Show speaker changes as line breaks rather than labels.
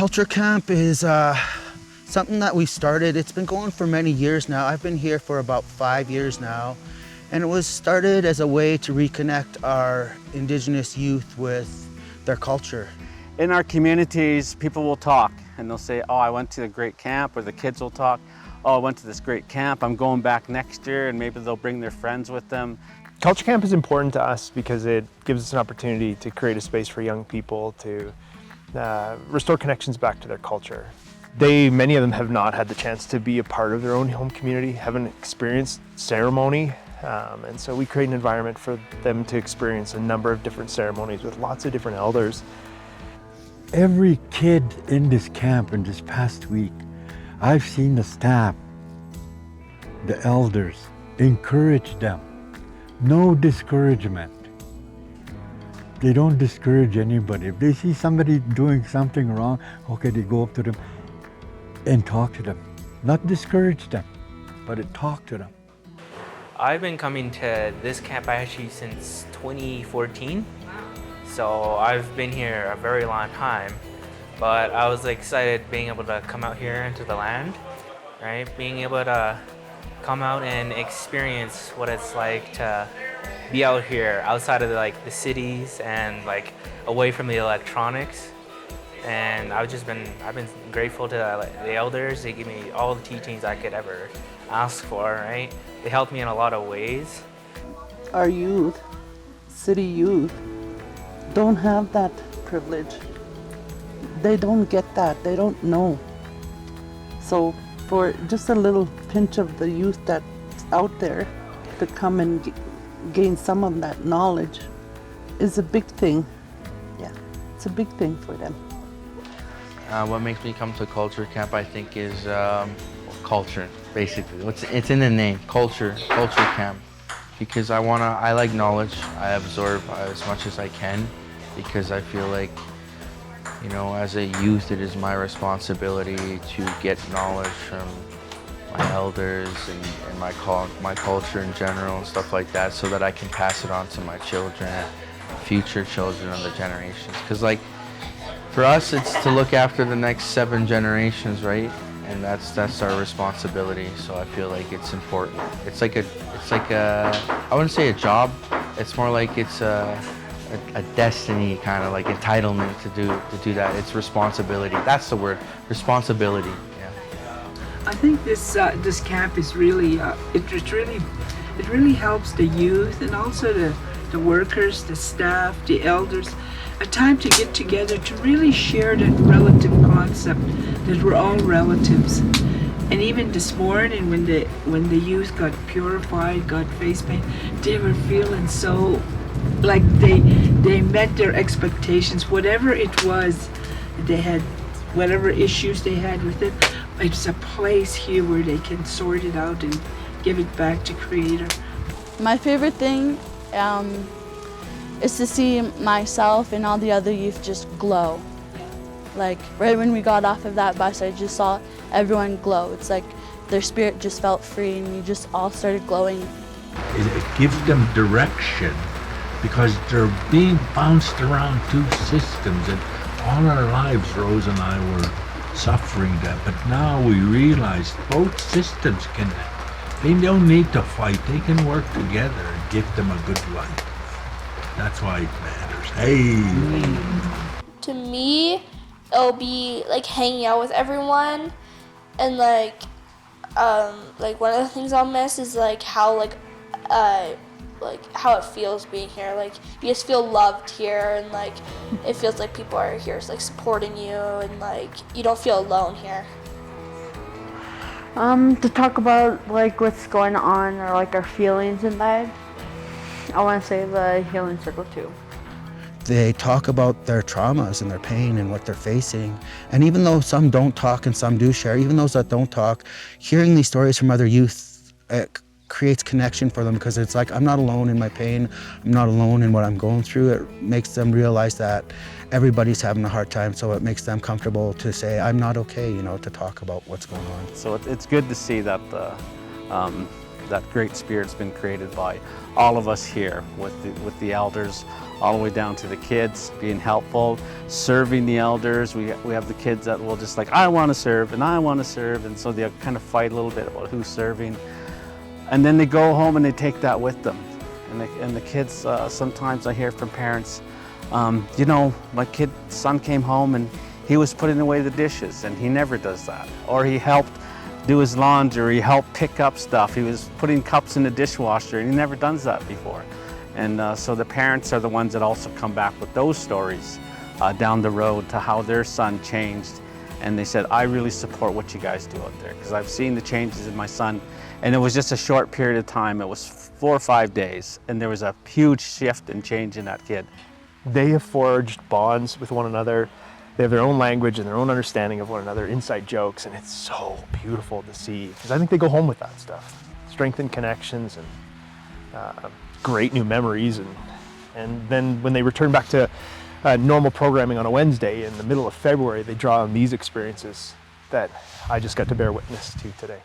Culture camp is something that we started. It's been going for many years now. I've been here for about 5 years now. And it was started as a way to reconnect our Indigenous youth with their culture.
In our communities, people will talk and they'll say, oh, I went to a great camp, or the kids will talk, oh, I went to this great camp, I'm going back next year, and maybe they'll bring their friends with them.
Culture camp is important to us because it gives us an opportunity to create a space for young people to restore connections back to their culture. Many of them have not had the chance to be a part of their own home community, haven't experienced ceremony, and so we create an environment for them to experience a number of different ceremonies with lots of different elders.
Every kid in this camp in this past week, I've seen the staff, the elders, encourage them. No discouragement. They don't discourage anybody. If they see somebody doing something wrong, okay, they go up to them and talk to them. Not discourage them, but talk to them.
I've been coming to this camp actually since 2014. So I've been here a very long time, but I was excited being able to come out here into the land, right? Being able to come out and experience what it's like to be out here outside of the cities and away from the electronics. And I've been grateful to the elders. They give me all the teachings I could ever ask for, right? They helped me in a lot of ways.
Our youth, city youth, don't have that privilege. They don't get that, they don't know. So for just a little pinch of the youth that's out there to come and gain some of that knowledge is a big thing. Yeah, it's a big thing for them.
What makes me come to culture camp, I think, is culture, basically. It's in the name, culture camp. Because I like knowledge. I absorb as much as I can, because I feel like, as a youth, it is my responsibility to get knowledge from my elders and my culture in general and stuff like that, so that I can pass it on to my children, future children of the generations. Because for us, it's to look after the next 7 generations, right? And that's our responsibility. So I feel like it's important. It's like a I wouldn't say a job. It's more like it's a destiny, kind of like entitlement to do that. It's responsibility. That's the word, responsibility. Yeah.
I think this camp is really it really helps the youth and also the workers, the staff, the elders. A time to get together to really share that relative concept that we're all relatives. And even this morning when the youth got purified, got face paint, they were feeling so like they met their expectations, whatever it was they had, whatever issues they had with it. It's a place here where they can sort it out and give it back to Creator.
My favorite thing is to see myself and all the other youth just glow. Like right when we got off of that bus, I just saw everyone glow. It's like their spirit just felt free and you just all started glowing.
It gives them direction because they're being bounced around 2 systems, and all our lives Rose and I were suffering that, but now we realize both systems they don't need to fight, they can work together and give them a good life. That's why it matters. Hey!
To me, it'll be like hanging out with everyone, and one of the things I'll miss is how how it feels being here. Like you just feel loved here, and it feels like people are here supporting you, and you don't feel alone here.
To talk about what's going on or our feelings in that. I want to say the healing circle too.
They talk about their traumas and their pain and what they're facing. And even though some don't talk and some do share, even those that don't talk, hearing these stories from other youth creates connection for them, because it's like, I'm not alone in my pain, I'm not alone in what I'm going through. It makes them realize that everybody's having a hard time, so it makes them comfortable to say, I'm not okay, to talk about what's going on.
So it's good to see that that great spirit's been created by all of us here with the elders, all the way down to the kids, being helpful, serving the elders. We have the kids that will just like, I want to serve and I want to serve, and so they'll kind of fight a little bit about who's serving. And then they go home and they take that with them. And the kids, sometimes I hear from parents, you know, my son came home and he was putting away the dishes, and he never does that. Or he helped do his laundry, or he helped pick up stuff. He was putting cups in the dishwasher, and he never does that before. And so the parents are the ones that also come back with those stories down the road to how their son changed. And they said, I really support what you guys do out there, because I've seen the changes in my son. And it was just a short period of time. It was 4 or 5 days, and there was a huge shift and change in that kid.
They have forged bonds with one another. They have their own language and their own understanding of one another, inside jokes, and it's so beautiful to see, because I think they go home with that stuff. Strengthened connections and great new memories, and then when they return back to normal programming on a Wednesday in the middle of February, they draw on these experiences that I just got to bear witness to today.